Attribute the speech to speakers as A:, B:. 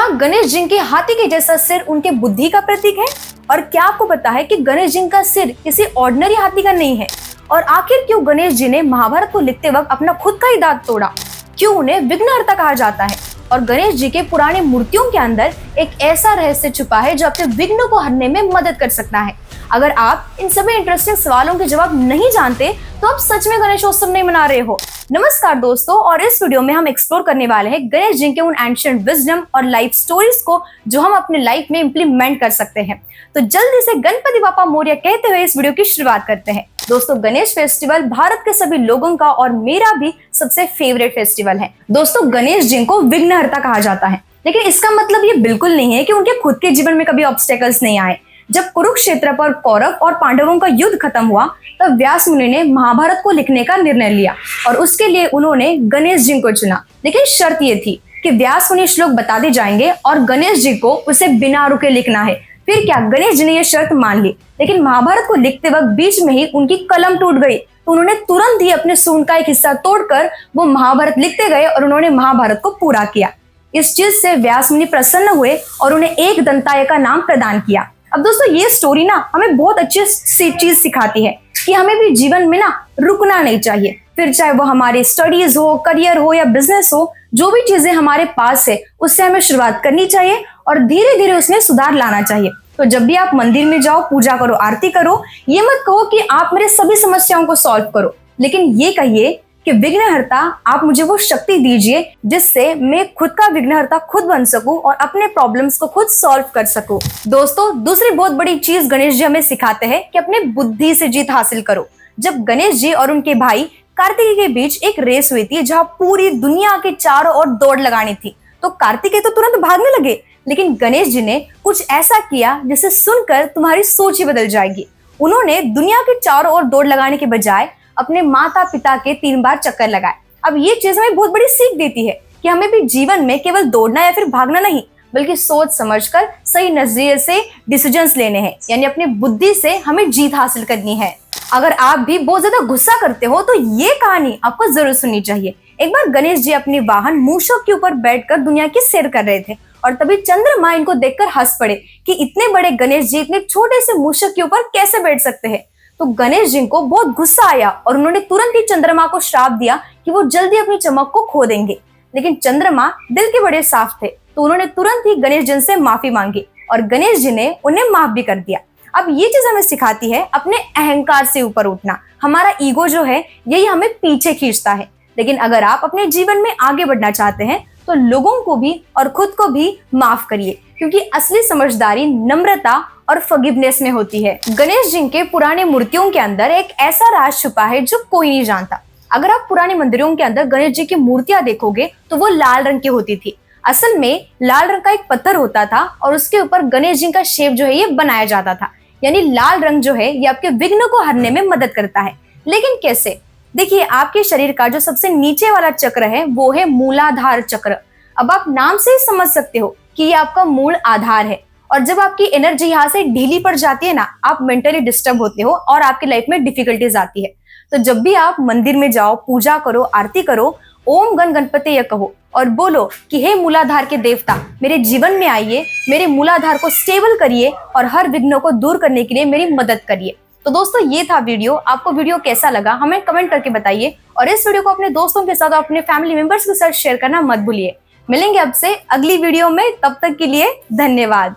A: क्या गणेश जी के हाथी के जैसा सिर उनके बुद्धि का प्रतीक है? और क्या आपको पता है कि गणेश जी का सिर किसी ऑर्डिनरी हाथी का नहीं है? और आखिर क्यों गणेश जी ने महाभारत को लिखते वक्त अपना खुद का ही दांत तोड़ा? क्यों उन्हें विघ्नहर्ता कहा जाता है? और गणेश जी के पुराने मूर्तियों के अंदर एक ऐसा रहस्य छुपा है जो आपके विघ्नों को हरने में मदद कर सकता है। अगर आप इन सभी इंटरेस्टिंग सवालों के जवाब नहीं जानते तो आप सच में गणेशोत्सव नहीं मना रहे हो। नमस्कार दोस्तों, और इस वीडियो में हम एक्सप्लोर करने वाले हैं गणेश जी के उन एंशिएंट विजडम और लाइफ स्टोरीज को जो हम अपने लाइफ में इंप्लीमेंट कर सकते हैं। तो जल्दी से गणपति बापा मोरया कहते हुए इस वीडियो की शुरुआत करते हैं। दोस्तों, गणेश फेस्टिवल भारत के सभी लोगों का और मेरा भी सबसे फेवरेट फेस्टिवल है। दोस्तों, गणेश जी को विघ्नहर्ता कहा जाता है, लेकिन इसका मतलब ये बिल्कुल नहीं है कि उनके खुद के जीवन में कभी ऑब्स्टेकल्स नहीं आए। जब कुरुक्षेत्र पर कौरव और पांडवों का युद्ध खत्म हुआ तब व्यास मुनि ने महाभारत को लिखने का निर्णय लिया और उसके लिए उन्होंने गणेश जी को चुना। लेकिन शर्त ये थी कि व्यास मुनि श्लोक बताते जाएंगे और गणेश जी को उसे बिना रुके लिखना है। फिर क्या, गणेश जी ने यह शर्त मान ली, लेकिन महाभारत को लिखते वक्त बीच में ही उनकी कलम टूट गई। तो उन्होंने तुरंत ही अपने सूंड का एक हिस्सा तोड़कर वो महाभारत लिखते गए और उन्होंने महाभारत को पूरा किया। इस चीज से व्यास मुनि प्रसन्न हुए और उन्हें एक दंताय का नाम प्रदान किया। अब दोस्तों, ये स्टोरी ना हमें बहुत अच्छी सी चीज सिखाती है कि हमें भी जीवन में ना रुकना नहीं चाहिए। फिर चाहे वो हमारी स्टडीज हो, करियर हो या बिजनेस हो, जो भी चीजें हमारे पास है उससे हमें शुरुआत करनी चाहिए और धीरे धीरे उसमें सुधार लाना चाहिए। तो जब भी आप मंदिर में जाओ, पूजा करो, आरती करो, ये मत कहो कि आप मेरे सभी समस्याओं को सॉल्व करो, लेकिन ये कहिए कि विघ्नहर्ता आप मुझे वो शक्ति दीजिए जिससे मैं खुद का विघ्नहर्ता खुद बन सकूं और अपने प्रॉब्लम्स को खुद सॉल्व कर सकूं। दोस्तों, दूसरी बहुत बड़ी चीज गणेश जी हमें सिखाते हैं कि अपने बुद्धि से जीत हासिल करो। जब गणेश जी और उनके भाई कार्तिकेय के बीच एक रेस हुई थी जहां पूरी दुनिया के चारों ओर दौड़ लगानी थी, तो कार्तिकेय तो तुरंत भागने लगे, लेकिन गणेश जी ने कुछ ऐसा किया जिसे सुनकर तुम्हारी सोच ही बदल जाएगी। उन्होंने दुनिया के चारों ओर दौड़ लगाने के बजाय अपने माता पिता के 3 बार चक्कर लगाए। अब ये चीज हमें बहुत बड़ी सीख देती है कि हमें भी जीवन में केवल दौड़ना या फिर भागना नहीं, बल्कि सोच समझकर सही नजरिए से डिसीजंस लेने हैं, यानी अपनी बुद्धि से हमें जीत हासिल करनी है। अगर आप भी बहुत ज्यादा गुस्सा करते हो तो ये कहानी आपको जरूर सुननी चाहिए। एक बार गणेश जी अपने वाहन मूषक के ऊपर बैठकर दुनिया की सैर कर रहे थे और तभी चंद्रमा इनको देखकर हंस पड़े कि इतने बड़े गणेश जी इतने छोटे से मूषक के ऊपर कैसे बैठ सकते हैं। तो गणेश जी को बहुत गुस्सा आया और उन्होंने तुरंत ही चंद्रमा को श्राप दिया कि वो जल्दी अपनी चमक को खो देंगे। लेकिन चंद्रमा दिल के बड़े साफ थे, तो उन्होंने तुरंत ही गणेश जी से माफी मांगी और गणेश जी ने उन्हें माफ भी कर दिया। अब ये चीज हमें सिखाती है अपने अहंकार से ऊपर उठना। हमारा ईगो जो है यही हमें पीछे खींचता है। लेकिन अगर आप अपने जीवन में आगे बढ़ना चाहते हैं तो लोगों को भी और खुद को भी माफ करिए, क्योंकि असली समझदारी नम्रता और फॉरगिवनेस में होती है। गणेश जी के पुराने मूर्तियों के अंदर एक ऐसा राज छुपा है जो कोई नहीं जानता। अगर आप पुराने मंदिरों के अंदर गणेश जी की मूर्तियां देखोगे तो वो लाल रंग की होती थी। असल में लाल रंग का एक पत्थर होता था और उसके ऊपर गणेश जी का शेप जो है ये बनाया जाता था। यानी लाल रंग जो है ये आपके विघ्न को हरने में मदद करता है। लेकिन कैसे? देखिए, आपके शरीर का जो सबसे नीचे वाला चक्र है वो है मूलाधार चक्र। अब आप नाम से ही समझ सकते हो कि ये आपका मूल आधार है, और जब आपकी एनर्जी यहाँ से ढीली पड़ जाती है ना, आप मेंटली डिस्टर्ब होते हो और आपकी लाइफ में डिफिकल्टीज आती है। तो जब भी आप मंदिर में जाओ, पूजा करो, आरती करो, ओम गण गणपति कहो और बोलो कि हे मूलाधार के देवता, मेरे जीवन में आइए, मेरे मूलाधार को स्टेबल करिए और हर विघ्नों को दूर करने के लिए मेरी मदद करिए। तो दोस्तों, ये था वीडियो। आपको वीडियो कैसा लगा हमें कमेंट करके बताइए, और इस वीडियो को अपने दोस्तों के साथ और अपने फैमिली मेंबर्स के साथ शेयर करना मत भूलिए। मिलेंगे आपसे अगली वीडियो में, तब तक के लिए धन्यवाद।